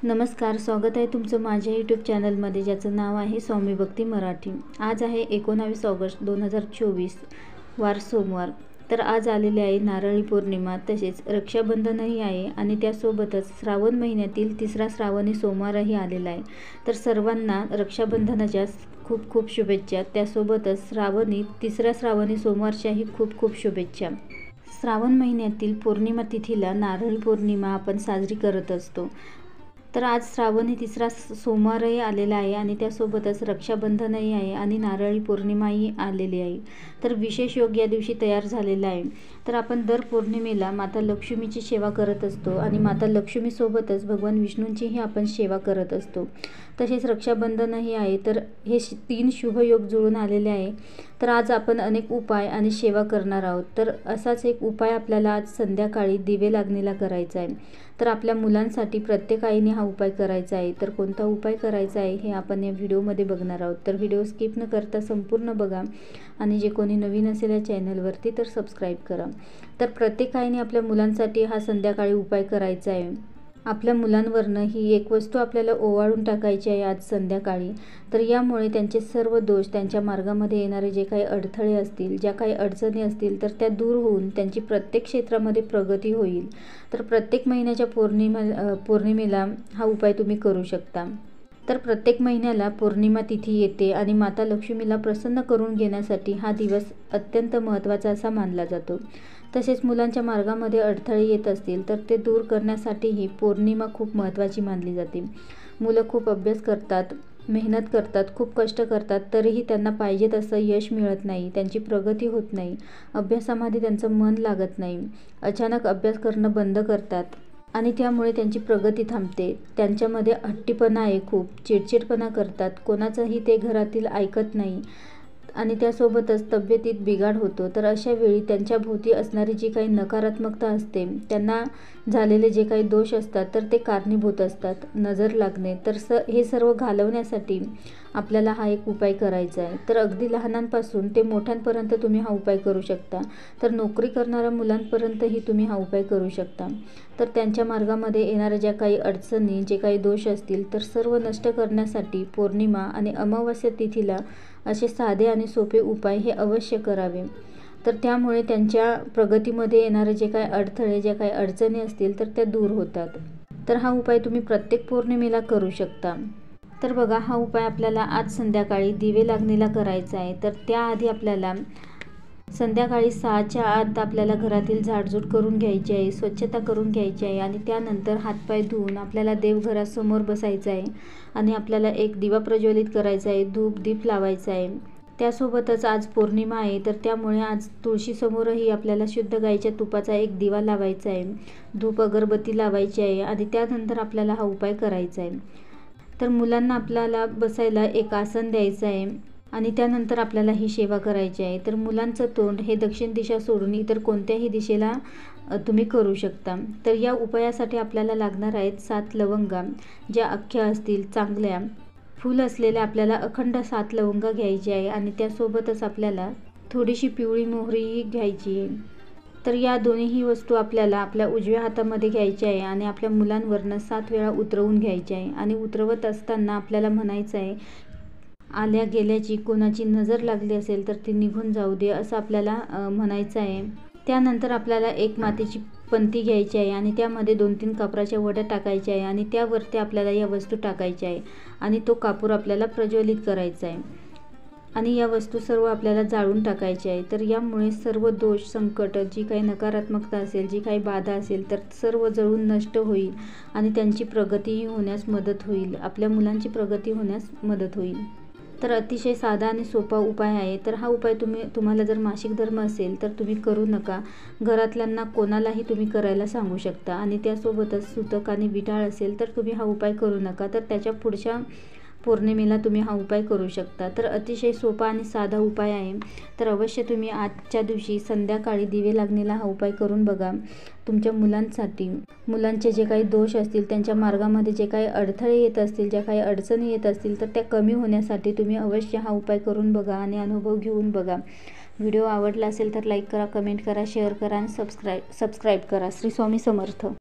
नमस्कार, स्वागत आहे तुमचं माझ्या यूट्यूब चॅनलमध्ये ज्याचं नाव आहे स्वामी भक्ती मराठी। आज आहे 19 ऑगस्ट 2024 वार सोमवार। तर आज आलेली आहे नारळी पौर्णिमा, तसेच रक्षाबंधनही आहे आणि त्यासोबतच श्रावण महिन्यातील तिसरा श्रावणी सोमवारही आलेला आहे। तर सर्वांना रक्षाबंधनाच्या खूप खूप शुभेच्छा, त्यासोबतच तिसऱ्या श्रावणी सोमवारच्याही खूप खूप शुभेच्छा। श्रावण महिन्यातील पौर्णिमा तिथीला नारळी पौर्णिमा आपण साजरी करत असतो। तर आज श्रावणी तिसरा सोमवारही आलेला आहे आणि त्यासोबतच रक्षाबंधनही आहे आणि नारळी पौर्णिमाही आलेली आहे। तर विशेष योग या दिवशी तयार झालेला आहे। तर आपण दर पौर्णिमेला माता लक्ष्मीची सेवा करत असतो आणि माता लक्ष्मीसोबतच भगवान विष्णूंचीही आपण सेवा करत असतो। तसेच रक्षाबंधनही आहे। तर हे 3 शुभ योग जुळून आलेले आहे। तर आज आपण अनेक उपाय आणि सेवा करणार आहोत। तर असाच एक उपाय आपल्याला आज संध्याकाळी दिवे लागणीला करायचा आहे। तर आपल्या मुलांसाठी प्रत्येक आईने हा उपाय करायचा आहे। तर कोणता उपाय करायचा आहे हे आपण या व्हिडिओमध्ये बघणार आहोत। तर व्हिडिओ स्किप न करता संपूर्ण बघा आणि जे कोणी नवीन असेल या चॅनलवरती तर सबस्क्राईब करा। तर प्रत्येक आईने आपल्या मुलांसाठी हा संध्याकाळी उपाय करायचा आहे। आपल्या मुलांवरनं ही एक वस्तू आपल्याला ओवाळून टाकायची आहे आज संध्याकाळी। तर यामुळे त्यांचे सर्व दोष, त्यांच्या मार्गामध्ये येणारे जे काही अडथळे असतील, ज्या काही अडचणी असतील तर त्या दूर होऊन त्यांची प्रत्येक क्षेत्रामध्ये प्रगती होईल। तर प्रत्येक महिन्याच्या पौर्णिमेला हा उपाय तुम्ही करू शकता। तर प्रत्येक महिन्याला पौर्णिमा तिथी येते आणि माता लक्ष्मीला प्रसन्न करून घेण्यासाठी हा दिवस अत्यंत महत्त्वाचा असा मानला जातो। तसेच मुलांच्या मार्गामध्ये अडथळे येत असतील तर ते दूर करण्यासाठीही पौर्णिमा खूप महत्त्वाची मानली जाते। मुलं खूप अभ्यास करतात, मेहनत करतात, खूप कष्ट करतात, तरीही त्यांना पाहिजे तसं यश मिळत नाही, त्यांची प्रगती होत नाही, अभ्यासामध्ये त्यांचं मन लागत नाही, अचानक अभ्यास करणं बंद करतात आणि त्यामुळे त्यांची प्रगती थांबते। त्यांच्यामध्ये हट्टीपणा आहे, खूप चिडचिडपणा करतात, कोणाचंही ते घरातील ऐकत नाही आणि त्यासोबतच तब्येतीत बिघाड होतो। तर अशा वेळी त्यांच्या भोवती असणारी जी काही नकारात्मकता असते, त्यांना झालेले जे काही दोष असतात तर ते कारणीभूत असतात, नजर लागणे। तर हे सर्व घालवण्यासाठी आपल्याला हा एक उपाय करायचा आहे। तर अगदी लहानांपासून ते मोठ्यांपर्यंत तुम्ही हा उपाय करू शकता। तर नोकरी करणाऱ्या मुलांपर्यंतही तुम्ही हा उपाय करू शकता। तर त्यांच्या मार्गामध्ये येणाऱ्या ज्या काही अडचणी, जे काही दोष असतील तर सर्व नष्ट करण्यासाठी पौर्णिमा आणि अमावस्या तिथीला असे साधे आणि सोपे उपाय हे अवश्य करावे। तर त्यामुळे त्यांच्या प्रगतीमध्ये येणारे जे काही अडथळे, ज्या काही अडचणी असतील तर त्या दूर होतात। तर हा उपाय तुम्ही प्रत्येक पौर्णिमेला करू शकता। तर बघा, हा उपाय आपल्याला आज संध्याकाळी दिवे लागणीला करायचा आहे। तर त्याआधी आपल्याला संध्याकाळी 6च्या आत आपल्याला घरातील झाडझूड करून घ्यायची आहे, स्वच्छता करून घ्यायची आहे आणि त्यानंतर हातपाय धुवून आपल्याला देवघरासमोर बसायचं आहे आणि आपल्याला एक दिवा प्रज्वलित करायचा आहे, धूप दीप लावायचा आहे। त्यासोबतच आज पौर्णिमा आहे तर त्यामुळे आज तुळशीसमोरही आपल्याला शुद्ध गाईच्या तुपाचा एक दिवा लावायचा आहे, धूप अगरबत्ती लावायची आहे आणि त्यानंतर आपल्याला हा उपाय करायचा आहे। तर मुलांना आपल्याला बसायला एक आसन द्यायचं आहे आणि त्यानंतर आपल्याला ही सेवा करायची आहे। तर मुलांचं तोंड हे दक्षिण दिशा सोडून इतर कोणत्याही दिशेला तुम्ही करू शकता। तर या उपायासाठी आपल्याला लागणार आहेत 7 लवंगा, ज्या अख्ख्या असतील, चांगल्या फूल असलेल्या आपल्याला अखंड 7 लवंगा घ्यायची आहे आणि त्यासोबतच आपल्याला थोडीशी पिवळी मोहरीही घ्यायची आहे। तर या दोन्हीही वस्तू आपल्याला आपल्या उजव्या हातामध्ये घ्यायच्या आहे आणि आपल्या मुलांवरनं 7 वेळा उतरवून घ्यायची आहे आणि उतरवत असताना आपल्याला म्हणायचं आहे, आल्या गेल्याची कोणाची नजर लागली असेल तर ती निघून जाऊ दे, असं आपल्याला म्हणायचं आहे। त्यानंतर आपल्याला एक मातीची पंती घ्यायची आहे आणि त्यामध्ये 2-3 कापराच्या वड्या टाकायच्या आहे आणि त्यावरती आपल्याला या वस्तू टाकायच्या आहे आणि तो कापूर आपल्याला प्रज्वलित करायचा आहे आणि या वस्तू सर्व आपल्याला जाळून टाकायच्या आहे। तर यामुळे सर्व दोष, संकट, जी काही नकारात्मकता असेल, जी काही बाधा असेल तर सर्व जळून नष्ट होईल आणि त्यांची प्रगतीही होण्यास मदत होईल, आपल्या मुलांची प्रगती होण्यास मदत होईल। तर अतिशय साधा आणि सोपा उपाय आहे। तर हा उपाय तुम्हाला जर मासिक धर्म असेल तर तुम्ही करू नका, घरातल्यांना कोणालाही तुम्ही करायला सांगू शकता आणि त्यासोबतच सुतक आणि विटाळ असेल तर तुम्ही हा उपाय करू नका। तर त्याच्या पुढच्या पौर्णिमेला तुम्ही हा उपाय करू शकता। तर अतिशय सोपा आणि साधा उपाय आहे। तर अवश्य तुम्ही आजच्या दिवशी संध्याकाळी दिवे लागणीला हा उपाय करून बघा। तुमच्या मुलांसाठी, मुलांचे जे काही दोष असतील, त्यांच्या मार्गामध्ये जे काही अडथळे येत असतील, ज्या काही अडचणी येत असतील तर त्या कमी होण्यासाठी तुम्ही अवश्य हा उपाय करून बघा आणि अनुभव घेऊन बघा। व्हिडिओ आवडला असेल तर लाईक करा, कमेंट करा, शेअर करा आणि सबस्क्राईब करा। श्री स्वामी समर्थ।